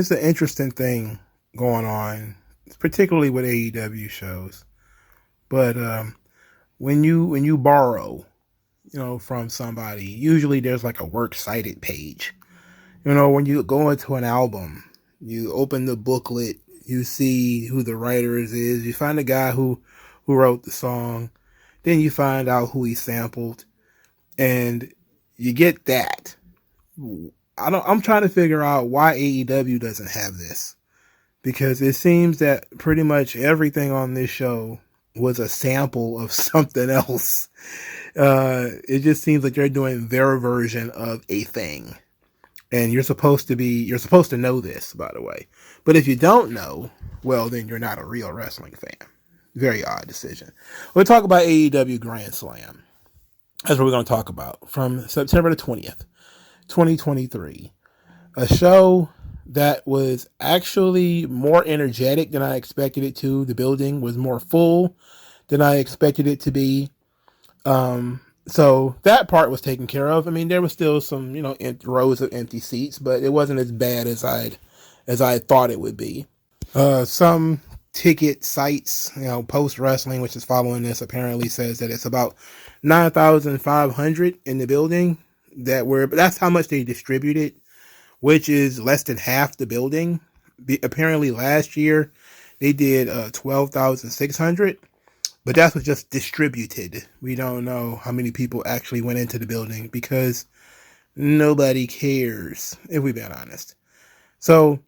it's an interesting thing going on, particularly with AEW shows. But when you borrow, from somebody, usually there's like a works cited page. When you go into an album, you open the booklet, you see who the writers is, you find the guy who wrote the song, then you find out who he sampled, and you get that. I'm trying to figure out why AEW doesn't have this, because it seems that pretty much everything on this show was a sample of something else. It just seems like they're doing their version of a thing. And you're supposed to know this, by the way. But if you don't know, well, then you're not a real wrestling fan. Very odd decision. We'll talk about AEW Grand Slam. That's what we're going to talk about. From September the 20th, 2023. A show that was actually more energetic than I expected it to. The building was more full than I expected it to be. So that part was taken care of. I mean, there was still some, rows of empty seats, but it wasn't as bad as I thought it would be. Some ticket sites, Post Wrestling, which is following this, apparently says that it's about 9,500 in the building but that's how much they distributed, which is less than half the building. Apparently last year they did 12,600. But that was just distributed. We don't know how many people actually went into the building because nobody cares, if we've been honest. So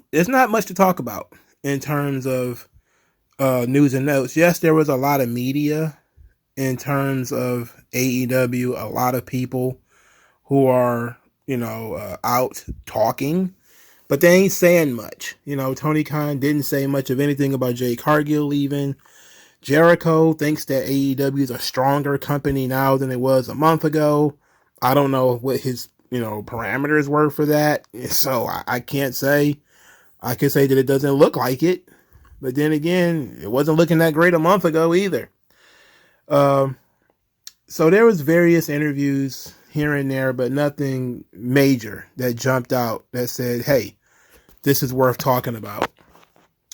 there's not much to talk about in terms of news and notes. Yes, there was a lot of media in terms of AEW, a lot of people who are, out talking, but they ain't saying much. Tony Khan didn't say much of anything about Jay Cargill leaving. Jericho thinks that AEW is a stronger company now than it was a month ago. I don't know what his, parameters were for that. So I can't say. I can say that it doesn't look like it. But then again, it wasn't looking that great a month ago either. So there was various interviews here and there, but nothing major that jumped out that said, hey, this is worth talking about.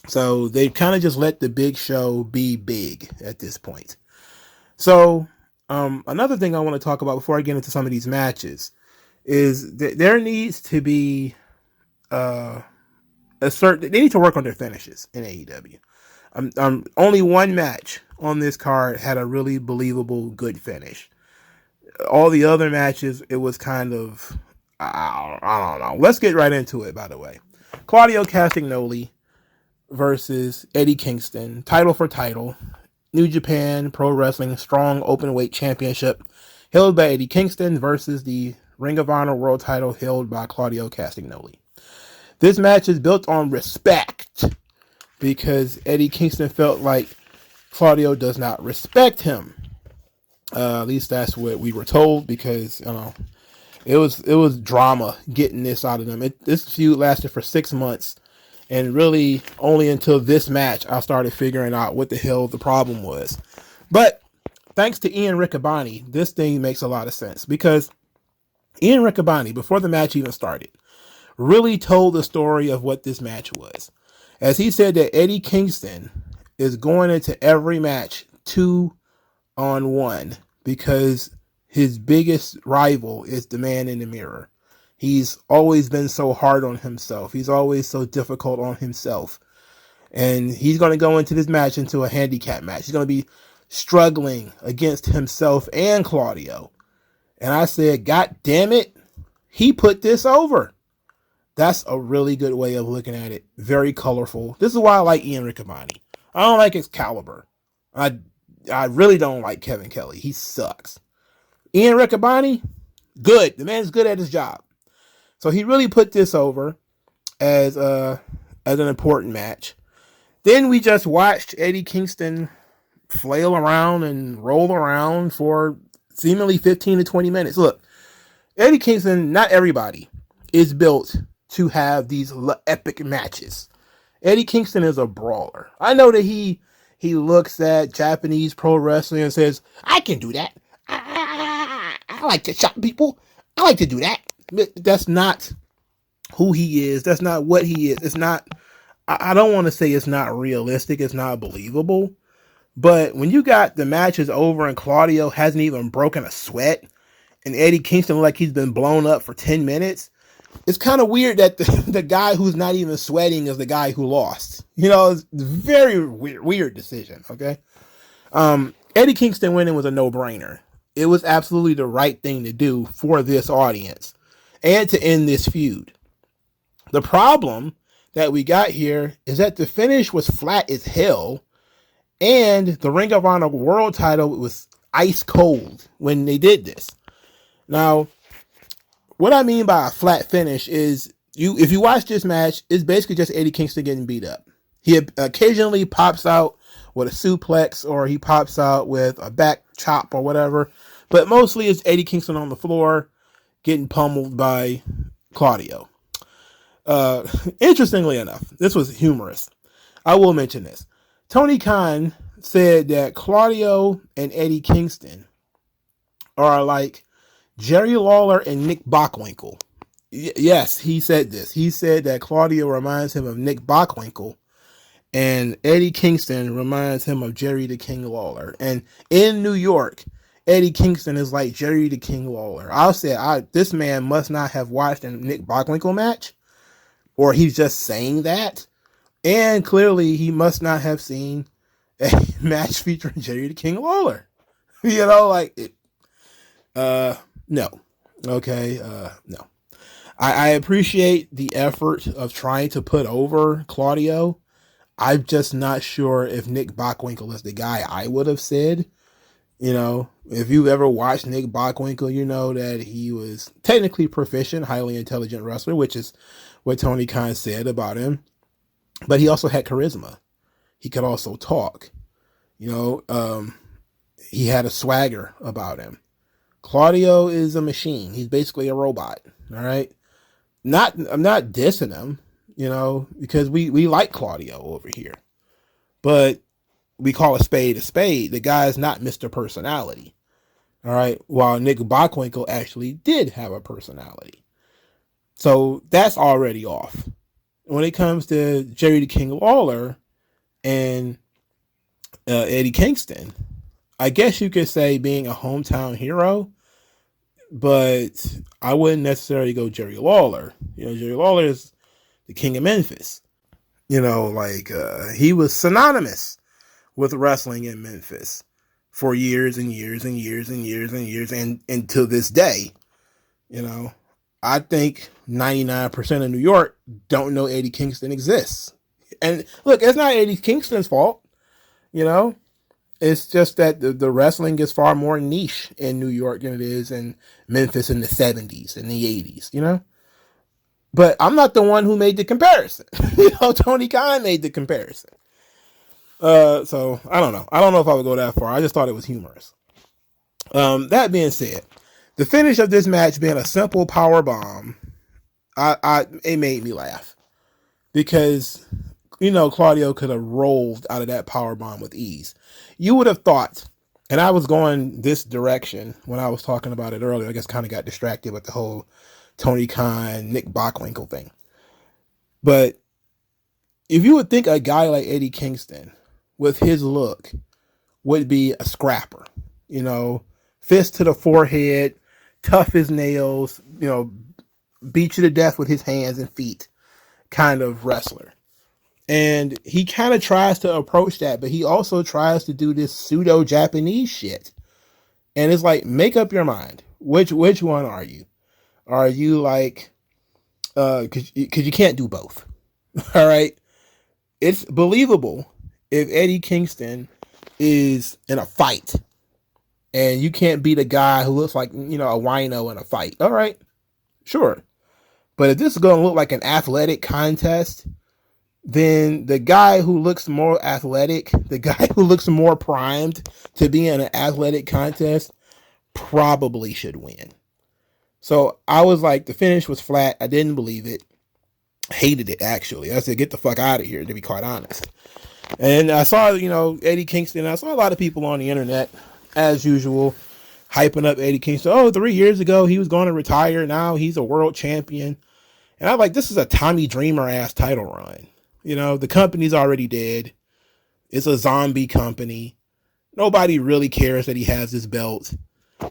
So they kind of just let the big show be big at this point. So another thing I want to talk about before I get into some of these matches is that there needs to be they need to work on their finishes in AEW. Only one match on this card had a really believable good finish. All the other matches, it was kind of, I don't know. Let's get right into it, by the way. Claudio Castagnoli versus Eddie Kingston, title for title, New Japan Pro Wrestling Strong Openweight Championship, held by Eddie Kingston versus the Ring of Honor World title held by Claudio Castagnoli. This match is built on respect because Eddie Kingston felt like Claudio does not respect him. At least that's what we were told, because it was drama getting this out of them. This feud lasted for 6 months. And really, only until this match, I started figuring out what the hell the problem was. But thanks to Ian Riccaboni, this thing makes a lot of sense. Because Ian Riccaboni, before the match even started, really told the story of what this match was. As he said that Eddie Kingston is going into every match 2-on-1 because his biggest rival is the man in the mirror. He's always been so hard on himself. He's always so difficult on himself. And he's going to go into this match into a handicap match. He's going to be struggling against himself and Claudio. And I said, God damn it, he put this over. That's a really good way of looking at it. Very colorful. This is why I like Ian Riccaboni. I don't like Excalibur. I really don't like Kevin Kelly. He sucks. Ian Riccaboni, good. The man's good at his job. So he really put this over as an important match. Then we just watched Eddie Kingston flail around and roll around for seemingly 15 to 20 minutes. Look, Eddie Kingston, not everybody is built to have these epic matches. Eddie Kingston is a brawler. I know that he looks at Japanese pro wrestling and says, I can do that. I like to shot people. I like to do that. That's not who he is. That's not what he is. It's not, I don't want to say it's not realistic. It's not believable. But when you got the matches over and Claudio hasn't even broken a sweat and Eddie Kingston like he's been blown up for 10 minutes, it's kind of weird that the guy who's not even sweating is the guy who lost. You know, it's a very weird decision, okay? Eddie Kingston winning was a no-brainer. It was absolutely the right thing to do for this audience and to end this feud. The problem that we got here is that the finish was flat as hell, and the Ring of Honor World title was ice cold when they did this. Now, what I mean by a flat finish is, if you watch this match, it's basically just Eddie Kingston getting beat up. He occasionally pops out with a suplex, or he pops out with a back chop or whatever, but mostly it's Eddie Kingston on the floor getting pummeled by Claudio. Interestingly enough, this was humorous. I will mention this. Tony Khan said that Claudio and Eddie Kingston are like Jerry Lawler and Nick Bockwinkel. Yes, he said this. He said that Claudio reminds him of Nick Bockwinkel, and Eddie Kingston reminds him of Jerry the King Lawler. And in New York, Eddie Kingston is like Jerry the King Lawler. I'll say, this man must not have watched a Nick Bockwinkel match, or he's just saying that. And clearly, he must not have seen a match featuring Jerry the King Lawler. You know, like, no. Okay, no. I appreciate the effort of trying to put over Claudio. I'm just not sure if Nick Bockwinkel is the guy I would have said. You know, if you've ever watched Nick Bockwinkel, you know that he was technically proficient, highly intelligent wrestler, which is what Tony Khan said about him. But he also had charisma. He could also talk. You know, he had a swagger about him. Claudio is a machine. He's basically a robot. All right. I'm not dissing him, you know, because we like Claudio over here. But we call a spade a spade. The guy is not Mr. Personality. All right. While Nick Bockwinkel actually did have a personality. So that's already off. When it comes to Jerry the King Lawler and Eddie Kingston, I guess you could say being a hometown hero, but I wouldn't necessarily go Jerry Lawler. You know, Jerry Lawler is the king of Memphis. You know, like he was synonymous with wrestling in Memphis for years and years and years and years and years, and to this day. You know, I think 99% of New York don't know Eddie Kingston exists. And look, it's not Eddie Kingston's fault. You know, it's just that the wrestling is far more niche in New York than it is in Memphis in the 70s and the 80s, you know? But I'm not the one who made the comparison. You know, Tony Khan made the comparison. So I don't know. I don't know if I would go that far. I just thought it was humorous. That being said, the finish of this match being a simple power bomb, it made me laugh because, you know, Claudio could have rolled out of that power bomb with ease. You would have thought, and I was going this direction when I was talking about it earlier. I guess kind of got distracted with the whole Tony Khan, Nick Bockwinkel thing. But if you would think a guy like Eddie Kingston with his look would be a scrapper, you know, fist to the forehead, tough as nails, you know, beat you to death with his hands and feet kind of wrestler. And he kind of tries to approach that, but he also tries to do this pseudo Japanese shit. And it's like, make up your mind. Which one are you? Are you like, cause you can't do both. All right. It's believable if Eddie Kingston is in a fight and you can't beat a guy who looks like, you know, a wino in a fight. All right. Sure. But if this is going to look like an athletic contest, then the guy who looks more athletic, the guy who looks more primed to be in an athletic contest probably should win. So I was like, the finish was flat. I didn't believe it. Hated it, actually. I said, get the fuck out of here, to be quite honest. And I saw, you know, Eddie Kingston. I saw a lot of people on the internet, as usual, hyping up Eddie Kingston. Oh, 3 years ago, he was going to retire. Now he's a world champion. And I'm like, this is a Tommy Dreamer ass title run. You know, the company's already dead. It's a zombie company. Nobody really cares that he has this belt.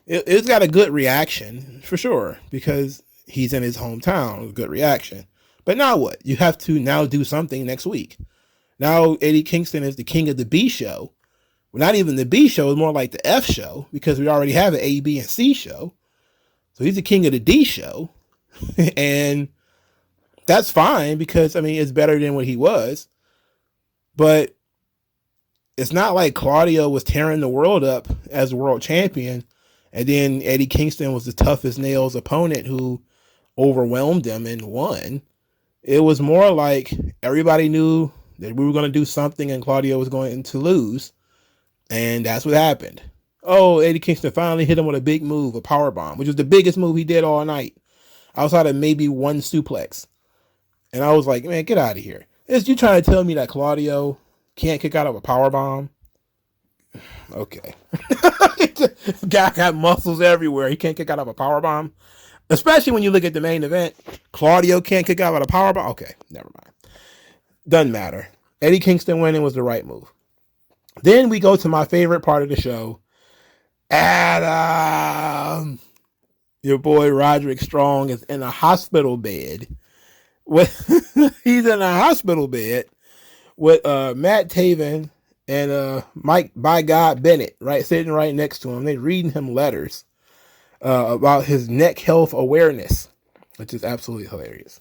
It's got a good reaction for sure because he's in his hometown. Good reaction. But now what? You have to now do something next week. Now Eddie Kingston is the king of the B show. Well, not even the B show, it's more like the F show because we already have an A, B, and C show. So he's the king of the D show. And that's fine because, I mean, it's better than what he was. But it's not like Claudio was tearing the world up as world champion. And then Eddie Kingston was the toughest nails opponent who overwhelmed him and won. It was more like everybody knew that we were going to do something and Claudio was going to lose. And that's what happened. Oh, Eddie Kingston finally hit him with a big move, a powerbomb, which was the biggest move he did all night. Outside of maybe one suplex. And I was like, man, get out of here. Is you trying to tell me that Claudio can't kick out of a powerbomb? Okay. Guy got muscles everywhere. He can't kick out of a powerbomb. Especially when you look at the main event. Claudio can't kick out of a powerbomb. Okay, never mind. Doesn't matter. Eddie Kingston winning was the right move. Then we go to my favorite part of the show. Adam. Your boy Roderick Strong is in a hospital bed. He's in a hospital bed with Matt Taven and Mike by God Bennett, right, sitting right next to him. They reading him letters about his neck health awareness, which is absolutely hilarious.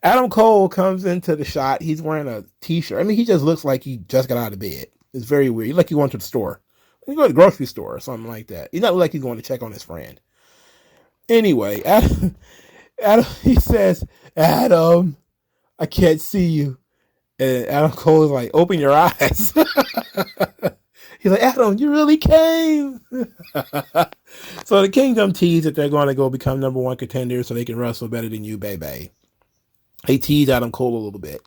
Adam Cole comes into the shot. He's wearing a t-shirt. I mean, he just looks like he just got out of bed. It's very weird. He's like he went to the store. He go to the grocery store or something like that. He's not like he's going to check on his friend. Anyway, Adam, he says, Adam, I can't see you. And Adam Cole is like, open your eyes. He's like, Adam, you really came. So the Kingdom teased that they're going to go become number one contenders so they can wrestle better than you, baby. They teased Adam Cole a little bit.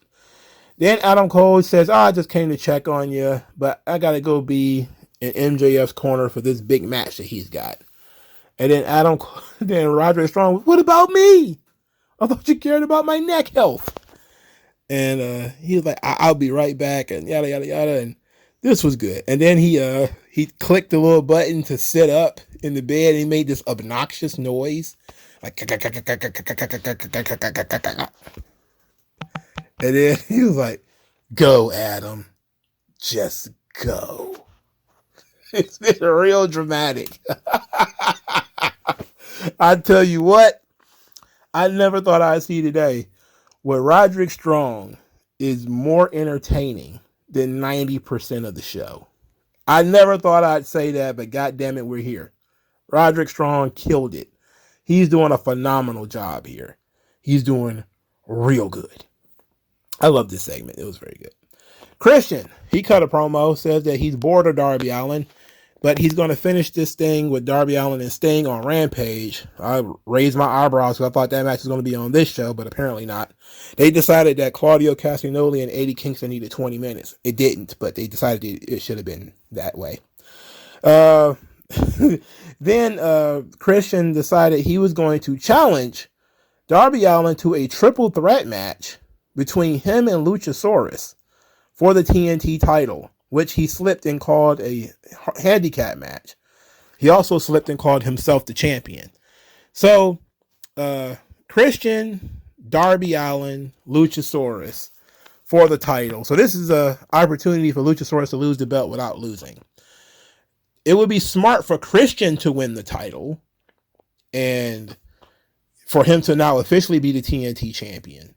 Then Adam Cole says, I just came to check on you, but I got to go be in MJF's corner for this big match that he's got. And then Roderick Strong, what about me? I thought you cared about my neck health. And he was like, I'll be right back, and yada, yada, yada. And this was good. And then he clicked the little button to sit up in the bed, and he made this obnoxious noise. Like, and then he was like, go, Adam. Just go. It's been real dramatic. I tell you what, I never thought I'd see today where Roderick Strong is more entertaining than 90% of the show. I never thought I'd say that, but goddamn it, we're here. Roderick Strong killed it. He's doing a phenomenal job here. He's doing real good. I love this segment. It was very good. Christian, he cut a promo, says that he's bored of Darby Allin, but he's going to finish this thing with Darby Allin and Sting on Rampage. I raised my eyebrows because I thought that match was going to be on this show, but apparently not. They decided that Claudio Castagnoli and Eddie Kingston needed 20 minutes. It didn't, but they decided it should have been that way. Then Christian decided he was going to challenge Darby Allin to a triple threat match between him and Luchasaurus for the TNT title, which he slipped and called a handicap match. He also slipped and called himself the champion. So, Christian, Darby Allin, Luchasaurus for the title. So this is an opportunity for Luchasaurus to lose the belt without losing. It would be smart for Christian to win the title and for him to now officially be the TNT champion.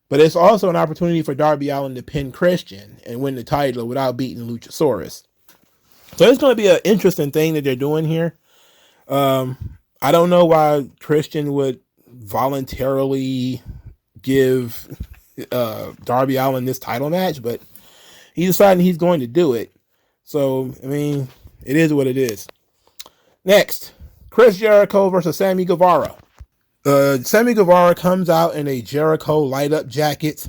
But it's also an opportunity for Darby Allin to pin Christian and win the title without beating Luchasaurus. So it's going to be an interesting thing that they're doing here. I don't know why Christian would voluntarily give Darby Allin this title match, but he decided he's going to do it. So, I mean, it is what it is. Next, Chris Jericho versus Sammy Guevara. Sammy Guevara comes out in a Jericho light up jacket.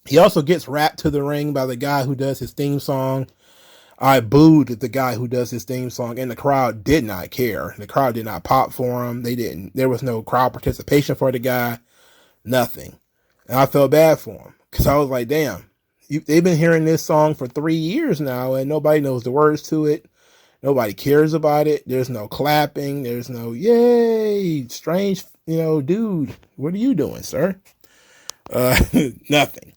He also gets wrapped to the ring by the guy who does his theme song. I booed the guy who does his theme song, and the crowd did not care. The crowd did not pop for him. They didn't. There was no crowd participation for the guy. Nothing. And I felt bad for him because I was like, damn, they've been hearing this song for 3 years now, and nobody knows the words to it. Nobody cares about it. There's no clapping. There's no, yay, strange, dude, what are you doing, sir? Nothing.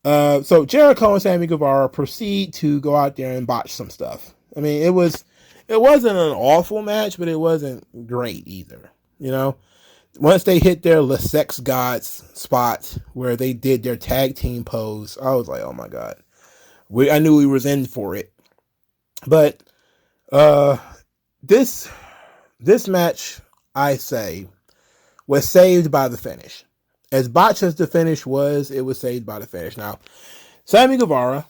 So Jericho and Sammy Guevara proceed to go out there and botch some stuff. I mean, it wasn't an awful match, but it wasn't great either. Once they hit their Le Sex Gods spot where they did their tag team pose, I was like, oh my God. I knew we was in for it. But this match, I say, was saved by the finish. As botched as the finish was, it was saved by the finish. Now, Sammy Guevara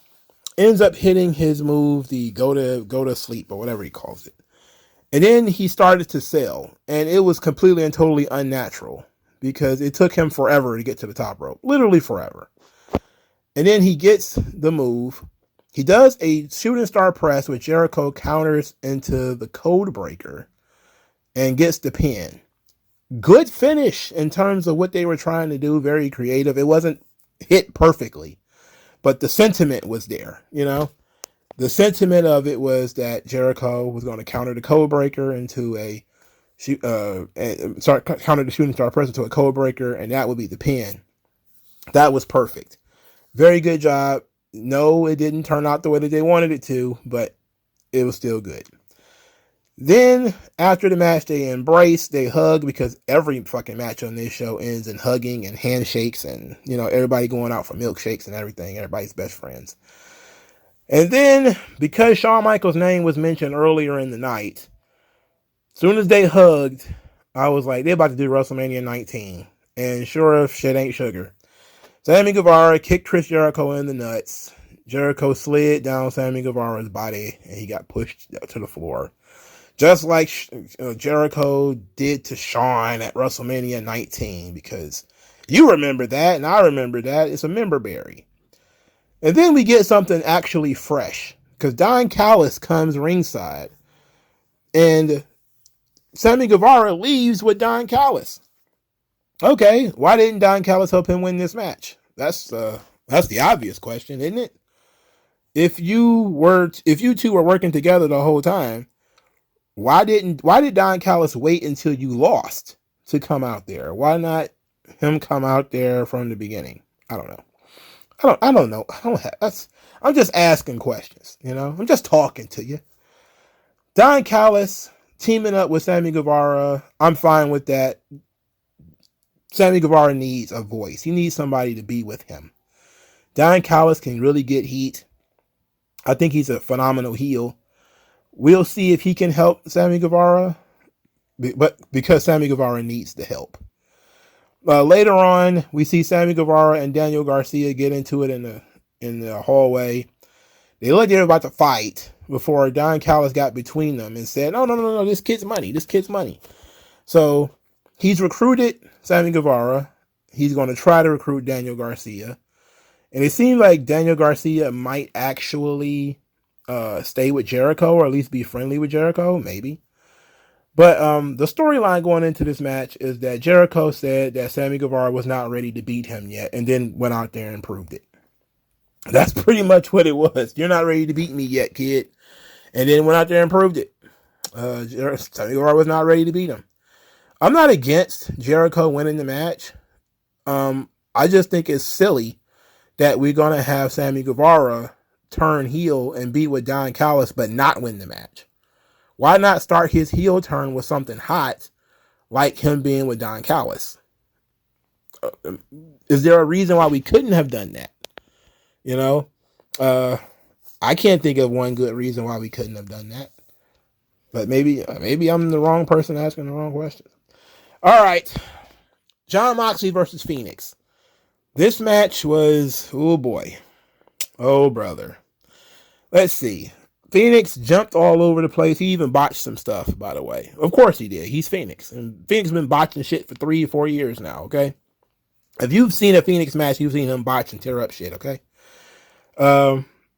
ends up hitting his move, the go to sleep or whatever he calls it. And then he started to sell, and it was completely and totally unnatural because it took him forever to get to the top rope, literally forever. And then he gets the move. He does a shooting star press, which Jericho counters into the code breaker and gets the pin. Good finish in terms of what they were trying to do. Very creative. It wasn't hit perfectly, but the sentiment was there, The sentiment of it was that Jericho was going to counter the code breaker into counter the shooting star press into a code breaker, and that would be the pin. That was perfect. Very good job. No, it didn't turn out the way that they wanted it to, but it was still good. Then, after the match, they embrace, they hug, because every fucking match on this show ends in hugging and handshakes and, everybody going out for milkshakes and everything. Everybody's best friends. And then, because Shawn Michaels' name was mentioned earlier in the night, as soon as they hugged, I was like, they're about to do WrestleMania 19. And sure as shit ain't sugar. Sammy Guevara kicked Chris Jericho in the nuts. Jericho slid down Sammy Guevara's body, and he got pushed to the floor. Just like Jericho did to Shawn at WrestleMania 19, because you remember that, and I remember that. It's a member berry. And then we get something actually fresh, because Don Callis comes ringside, and Sammy Guevara leaves with Don Callis. Okay, why didn't Don Callis help him win this match? That's the obvious question, isn't it? If you two were working together the whole time, why did Don Callis wait until you lost to come out there? Why not him come out there from the beginning? I don't know. I don't know. I'm just asking questions, I'm just talking to you. Don Callis teaming up with Sammy Guevara, I'm fine with that. Sammy Guevara needs a voice. He needs somebody to be with him. Don Callis can really get heat. I think he's a phenomenal heel. We'll see if he can help Sammy Guevara, but because Sammy Guevara needs the help. Later on, we see Sammy Guevara and Daniel Garcia get into it in the hallway. They looked like they were about to fight before Don Callis got between them and said, no, this kid's money. So he's recruited Sammy Guevara. He's going to try to recruit Daniel Garcia. And it seems like Daniel Garcia might actually stay with Jericho, or at least be friendly with Jericho, maybe. But the storyline going into this match is that Jericho said that Sammy Guevara was not ready to beat him yet, and then went out there and proved it. That's pretty much what it was. You're not ready to beat me yet, kid. And then went out there and proved it. Sammy Guevara was not ready to beat him. I'm not against Jericho winning the match. I just think it's silly that we're going to have Sammy Guevara turn heel and be with Don Callis, but not win the match. Why not start his heel turn with something hot, like him being with Don Callis? Is there a reason why we couldn't have done that? I can't think of one good reason why we couldn't have done that. But maybe I'm the wrong person asking the wrong question. All right. Jon Moxley versus Fenix. This match was, oh boy. Oh, brother. Let's see. Fenix jumped all over the place. He even botched some stuff, by the way. Of course he did. He's Fenix. And Fenix has been botching shit for 3 or 4 years now, okay? If you've seen a Fenix match, you've seen him botch and tear up shit, okay?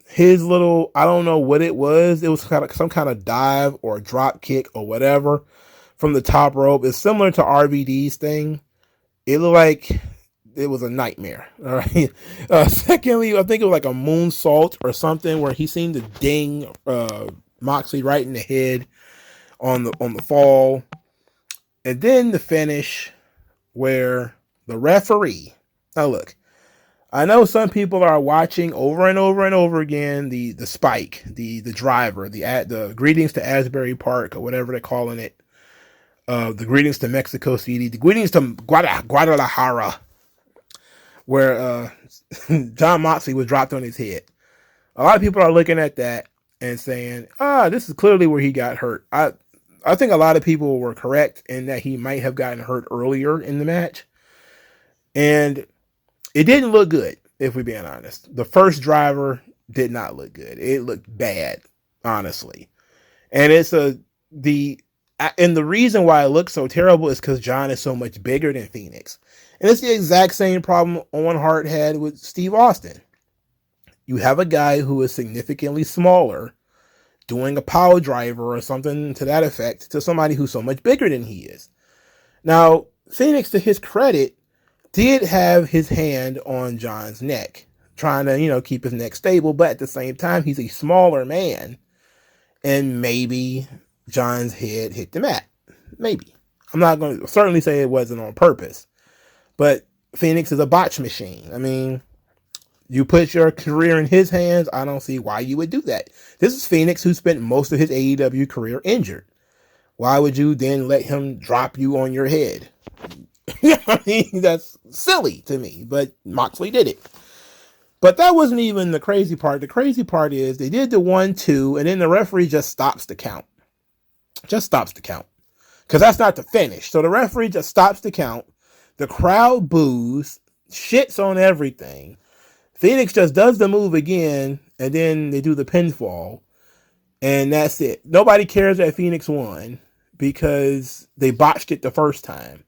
his little, I don't know what it was. It was kind of some kind of dive or drop kick or whatever from the top rope. It's similar to RVD's thing. It looked like it was a nightmare. All right. Secondly, I think it was like a moonsault or something where he seemed to ding Moxley right in the head on the fall. And then the finish where the referee. Now look, I know some people are watching over and over and over again the spike, the driver, the greetings to Asbury Park or whatever they're calling it. The greetings to Mexico City, the greetings to Guadalajara, where John Moxley was dropped on his head. A lot of people are looking at that and saying, this is clearly where he got hurt. I think a lot of people were correct in that he might have gotten hurt earlier in the match. And it didn't look good, if we're being honest. The first driver did not look good. It looked bad, honestly. And the reason why it looks so terrible is because John is so much bigger than Fenix. And it's the exact same problem Owen Hart had with Steve Austin. You have a guy who is significantly smaller doing a power driver or something to that effect to somebody who's so much bigger than he is. Now, Fenix, to his credit, did have his hand on John's neck, trying to, keep his neck stable, but at the same time, he's a smaller man, and maybe John's head hit the mat. Maybe. I'm not going to certainly say it wasn't on purpose, but Fenix is a botch machine. I mean, you put your career in his hands, I don't see why you would do that. This is Fenix, who spent most of his AEW career injured. Why would you then let him drop you on your head? I mean, that's silly to me, but Moxley did it. But that wasn't even the crazy part. The crazy part is they did the 1-2, and then the referee just stops the count. Just stops the count. Because that's not the finish. So the referee just stops the count. The crowd boos, shits on everything. Fenix just does the move again, and then they do the pinfall, and that's it. Nobody cares that Fenix won because they botched it the first time.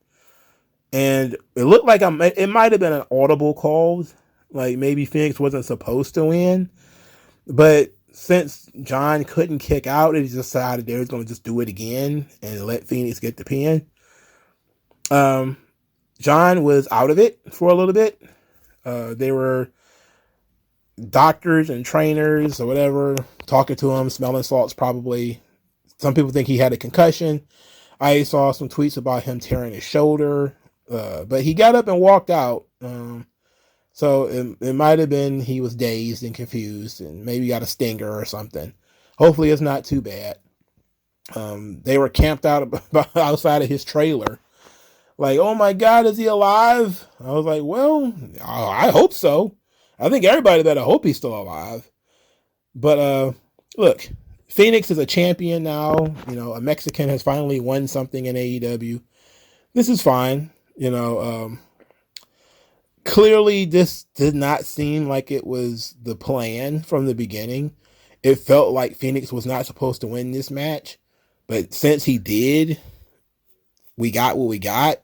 And it looked like it might have been an audible call, like maybe Fenix wasn't supposed to win. But since John couldn't kick out, they decided they were going to just do it again and let Fenix get the pin. John was out of it for a little bit. They were doctors and trainers or whatever talking to him, smelling salts probably. Some people think he had a concussion. I saw some tweets about him tearing his shoulder. But he got up and walked out. So it might have been he was dazed and confused and maybe got a stinger or something. Hopefully it's not too bad. They were camped out outside of his trailer. Like, oh my God, is he alive? I was like, well, I hope so. I think everybody better hope he's still alive. But look, Fenix is a champion now. A Mexican has finally won something in AEW. This is fine. Clearly this did not seem like it was the plan from the beginning. It felt like Fenix was not supposed to win this match, but since he did, we got what we got.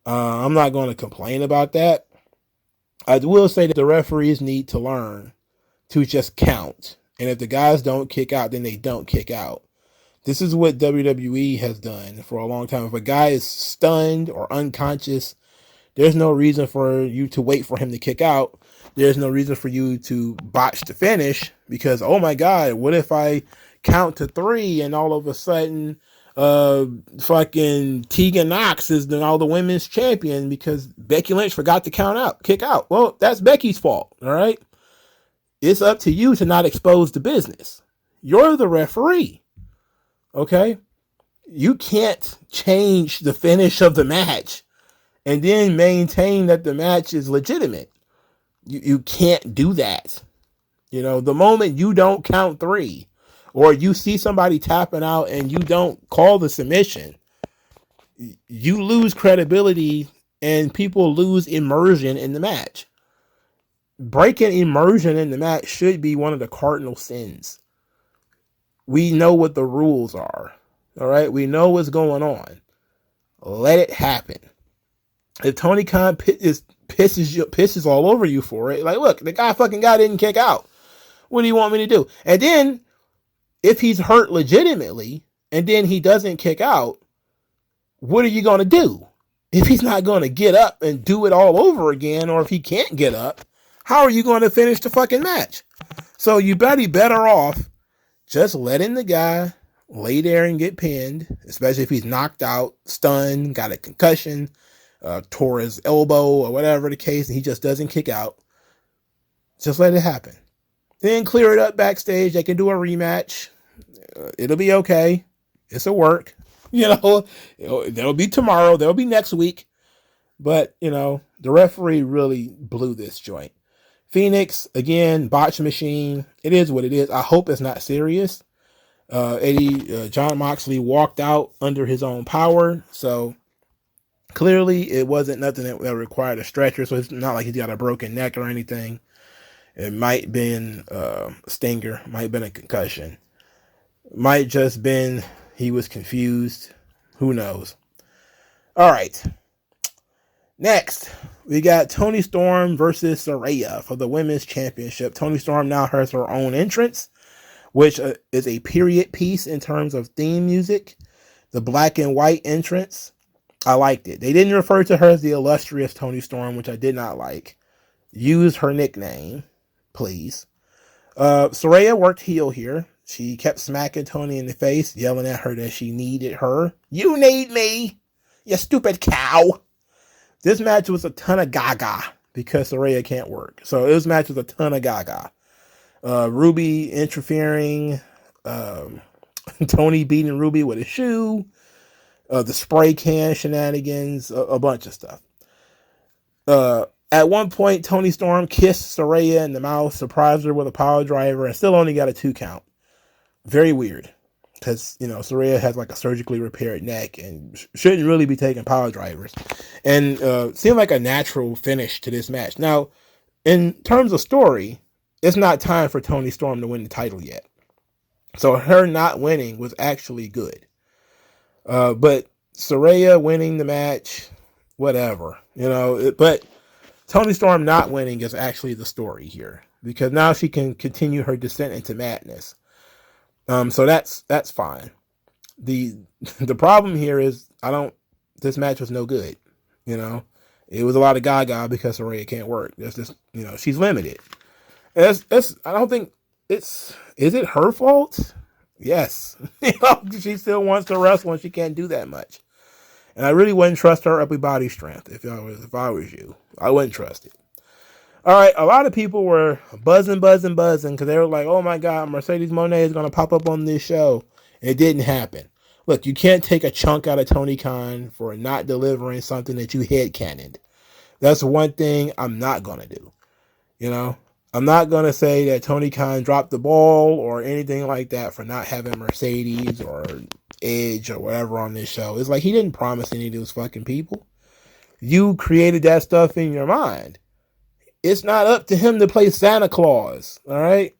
I'm not going to complain about that. I will say that the referees need to learn to just count. And if the guys don't kick out, then they don't kick out. This is what WWE has done for a long time. If a guy is stunned or unconscious, there's no reason for you to wait for him to kick out. There's no reason for you to botch the finish because, oh my God, what if I count to 3 and all of a sudden fucking Tegan Knox is now the women's champion because Becky Lynch forgot to kick out. Well, that's Becky's fault, all right? It's up to you to not expose the business. You're the referee, okay? You can't change the finish of the match and then maintain that the match is legitimate. You can't do that. The moment you don't count 3 or you see somebody tapping out and you don't call the submission, you lose credibility and people lose immersion in the match. Breaking immersion in the match should be one of the cardinal sins. We know what the rules are. All right. We know what's going on. Let it happen. If Tony Khan pisses all over you for it, like, look, the guy didn't kick out. What do you want me to do? And then, if he's hurt legitimately, and then he doesn't kick out, what are you going to do? If he's not going to get up and do it all over again, or if he can't get up, how are you going to finish the fucking match? So you better be better off just letting the guy lay there and get pinned, especially if he's knocked out, stunned, got a concussion, tore his elbow or whatever the case, and he just doesn't kick out. Just let it happen. Then clear it up backstage. They can do a rematch. It'll be okay. It'll work. There'll be tomorrow. There'll be next week. But, the referee really blew this joint. Fenix, again, botch machine. It is what it is. I hope it's not serious. John Moxley walked out under his own power. So clearly it wasn't nothing that required a stretcher. So it's not like he's got a broken neck or anything. It might have been a stinger. Might have been a concussion. Might just been he was confused. Who knows? All right. Next, we got Toni Storm versus Saraya for the Women's Championship. Toni Storm now has her own entrance, which is a period piece in terms of theme music. The black and white entrance, I liked it. They didn't refer to her as the illustrious Toni Storm, which I did not like. Use her nickname, please. Saraya worked heel here. She kept smacking Toni in the face, yelling at her that she needed her. You need me, you stupid cow. This match was a ton of gaga because Saraya can't work. So this match was a ton of gaga. Ruby interfering, Toni beating Ruby with a shoe, the spray can shenanigans, a bunch of stuff. At one point, Toni Storm kissed Saraya in the mouth, surprised her with a power driver, and still only got a 2 count. Very weird. Because, Saraya has like a surgically repaired neck and shouldn't really be taking power drivers. And seemed like a natural finish to this match. Now, in terms of story, it's not time for Toni Storm to win the title yet. So her not winning was actually good. But Saraya winning the match, whatever. But Toni Storm not winning is actually the story here. Because now she can continue her descent into madness. So that's fine. The problem here is this match was no good. It was a lot of gaga because Saraya can't work. It's just, she's limited. I don't think is it her fault? Yes. She still wants to wrestle and she can't do that much. And I really wouldn't trust her upper body strength if I was you. I wouldn't trust it. All right, a lot of people were buzzing because they were like, oh my God, Mercedes Moné is going to pop up on this show. And it didn't happen. Look, you can't take a chunk out of Tony Khan for not delivering something that you headcanoned. That's one thing I'm not going to do. I'm not going to say that Tony Khan dropped the ball or anything like that for not having Mercedes or Edge or whatever on this show. It's like he didn't promise any of those fucking people. You created that stuff in your mind. It's not up to him to play Santa Claus, all right?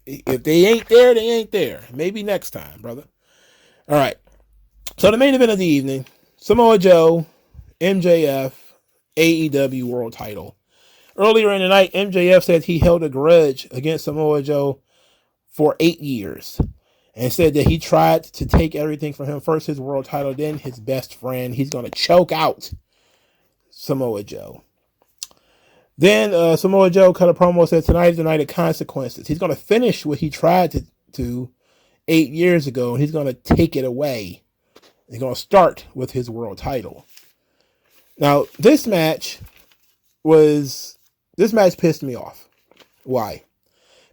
If they ain't there, they ain't there. Maybe next time, brother. All right. So the main event of the evening, Samoa Joe, MJF, AEW World Title. Earlier in the night, MJF said he held a grudge against Samoa Joe for 8 years and said that he tried to take everything from him. First his world title, then his best friend. He's going to choke out Samoa Joe. Then Samoa Joe cut a promo, said tonight is the night of consequences. He's going to finish what he tried to 8 years ago, and he's going to take it away. He's going to start with his world title. Now, this match pissed me off. Why?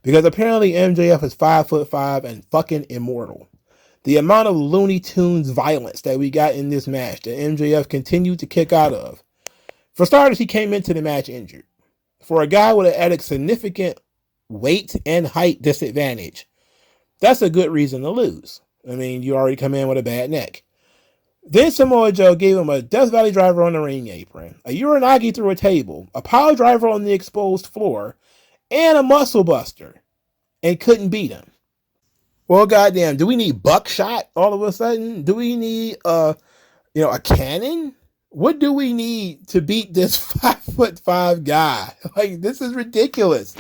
Because apparently MJF is 5'5" and fucking immortal. The amount of Looney Tunes violence that we got in this match that MJF continued to kick out of. For starters, he came into the match injured. For a guy with an significant weight and height disadvantage, that's a good reason to lose. I mean, you already come in with a bad neck. Then Samoa Joe gave him a Death Valley driver on the ring apron, a Uranagi through a table, a power driver on the exposed floor, and a muscle buster, and couldn't beat him. Well, goddamn, do we need buckshot all of a sudden? Do we need a cannon? What do we need to beat this 5'5" guy? Like, this is ridiculous.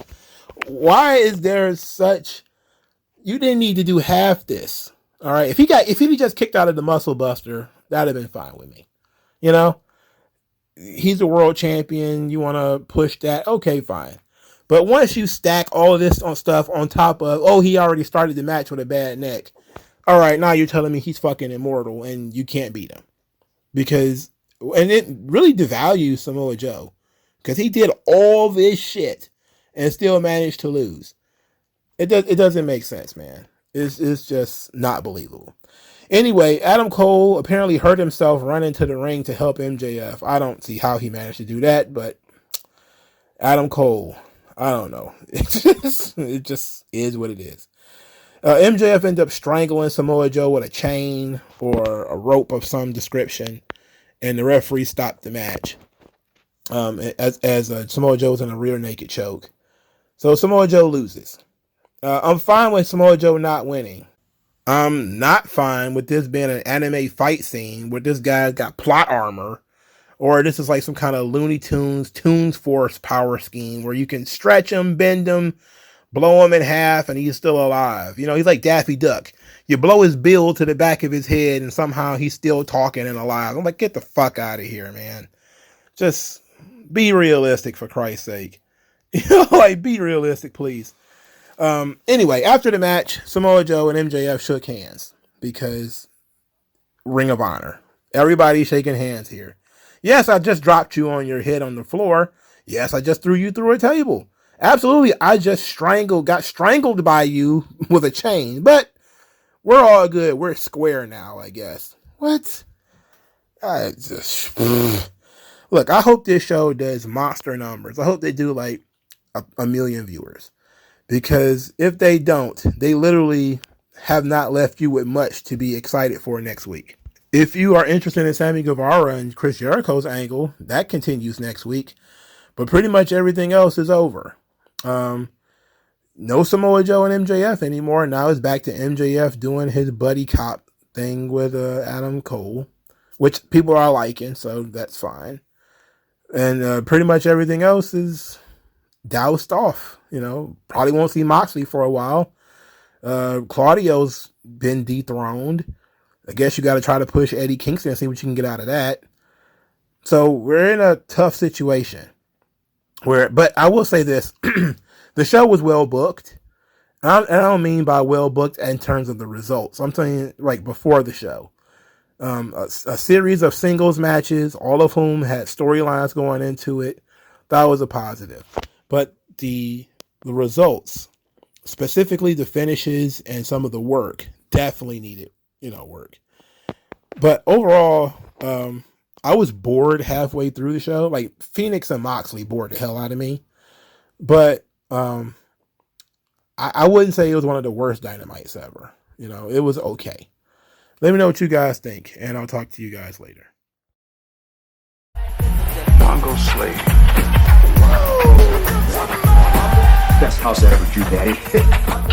why is there such? You didn't need to do half this. All right, if he just kicked out of the Muscle Buster, that'd have been fine with me. You know, he's a world champion. You want to push that? Okay, fine. But once you stack all of this on stuff on top of, oh, he already started the match with a bad neck. All right, now you're telling me he's fucking immortal and you can't beat him. And it really devalues Samoa Joe. Because he did all this shit and still managed to lose. It doesn't make sense, man. It's just not believable. Anyway, Adam Cole apparently hurt himself running to the ring to help MJF. I don't see how he managed to do that, but Adam Cole, I don't know. It just is what it is. MJF ended up strangling Samoa Joe with a chain or a rope of some description, and the referee stopped the match. As Samoa Joe was in a rear naked choke. So Samoa Joe loses. I'm fine with Samoa Joe not winning. I'm not fine with this being an anime fight scene where this guy's got plot armor, or this is like some kind of Looney Tunes Force power scheme where you can stretch him, bend him, blow him in half, and he's still alive. You know, he's like Daffy Duck. You blow his bill to the back of his head, and somehow he's still talking and alive. I'm like, get the fuck out of here, man. Just be realistic, for Christ's sake. You know, like, be realistic, please. Anyway, after the match, Samoa Joe and MJF shook hands because Ring of Honor. Everybody's shaking hands here. Yes, I just dropped you on your head on the floor. Yes, I just threw you through a table. Absolutely, I just got strangled by you with a chain. But we're all good. We're square now, I guess. What? Look, I hope this show does monster numbers. I hope they do like a million viewers. Because if they don't, they literally have not left you with much to be excited for next week. If you are interested in Sammy Guevara and Chris Jericho's angle, that continues next week. But pretty much everything else is over. No Samoa Joe and MJF anymore. Now it's back to MJF doing his buddy cop thing with Adam Cole, which people are liking, so that's fine. And pretty much everything else is doused off. You know, probably won't see Moxley for a while. Claudio's been dethroned. I guess you got to try to push Eddie Kingston and see what you can get out of that. So we're in a tough situation. But I will say this. The show was well booked. And I don't mean by well booked in terms of the results. I'm saying like before the show. A series of singles matches, all of whom had storylines going into it. That was a positive. But the results, specifically the finishes and some of the work, definitely needed, work. But overall, I was bored halfway through the show. Like Fenix and Moxley bored the hell out of me. But I wouldn't say it was one of the worst Dynamites ever. It was okay. Let me know what you guys think, and I'll talk to you guys later. MagMongoSlade. Best house I ever drew, Daddy.